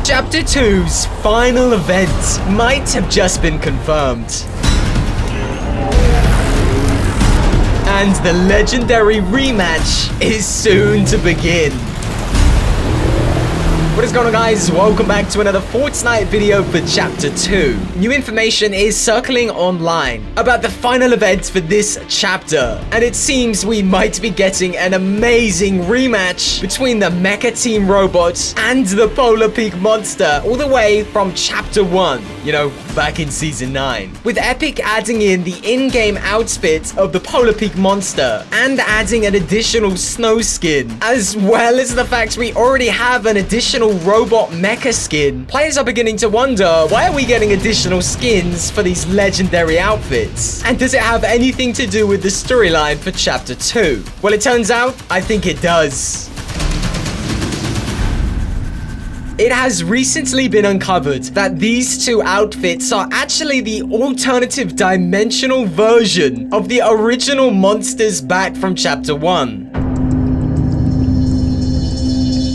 Chapter 2's final event might have just been confirmed. And the legendary rematch is soon to begin. What is going on, guys? Welcome back to another Fortnite video for Chapter 2. New information is circling online about the final event for this chapter, and it seems we might be getting an amazing rematch between the Mecha Team robots and the Polar Peak monster, all the way from Chapter 1, you know, back in Season 9. With Epic adding in the in-game outfit of the Polar Peak monster and adding an additional snow skin, as well as the fact we already have an additional robot mecha skin, players are beginning to wonder, why are we getting additional skins for these legendary outfits? And does it have anything to do with the storyline for Chapter 2? Well, it turns out, I think it does. It has recently been uncovered that these two outfits are actually the alternative dimensional version of the original monsters back from Chapter 1.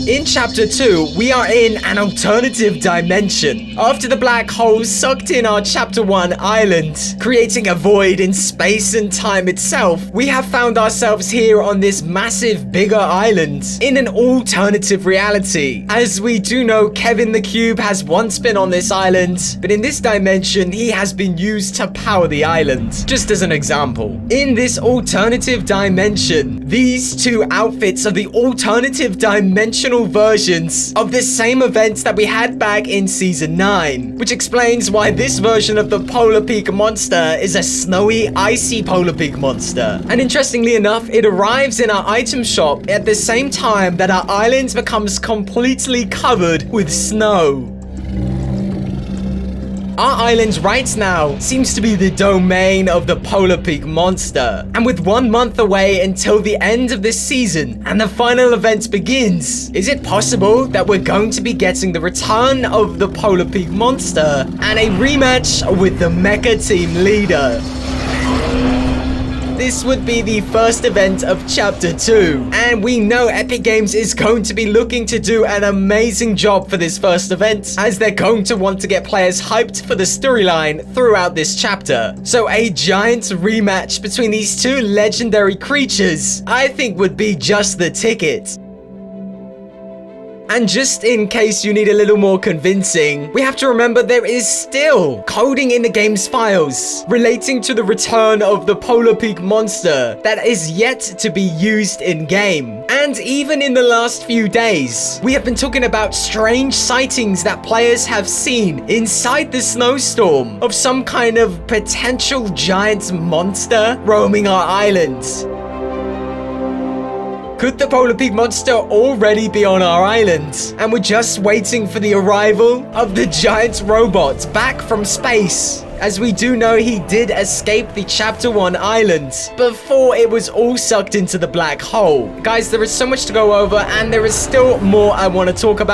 In Chapter 2, we are in an alternative dimension. After the black hole sucked in our Chapter 1 island, creating a void in space and time itself, we have found ourselves here on this massive, bigger island in an alternative reality. As we do know, Kevin the Cube has once been on this island, but in this dimension, he has been used to power the island. Just as an example. In this alternative dimension, these two outfits are the alternative dimensional versions of the same events that we had back in Season 9, which explains why this version of the Polar Peak monster is a snowy, icy Polar Peak monster. And interestingly enough, it arrives in our item shop at the same time that our island becomes completely covered with snow. Our island right now seems to be the domain of the Polar Peak monster. And with 1 month away until the end of this season and the final event begins, is it possible that we're going to be getting the return of the Polar Peak monster and a rematch with the Mecha Team leader? This would be the first event of Chapter 2, and we know Epic Games is going to be looking to do an amazing job for this first event, as they're going to want to get players hyped for the storyline throughout this chapter. So a giant rematch between these two legendary creatures, I think, would be just the ticket. And just in case you need a little more convincing, we have to remember there is still coding in the game's files relating to the return of the Polar Peak monster that is yet to be used in-game. And even in the last few days, we have been talking about strange sightings that players have seen inside the snowstorm of some kind of potential giant monster roaming our island. Could the Polar Peak monster already be on our island, and we're just waiting for the arrival of the giant robot back from space? As we do know, he did escape the Chapter 1 island before it was all sucked into the black hole. Guys, there is so much to go over, and there is still more I want to talk about.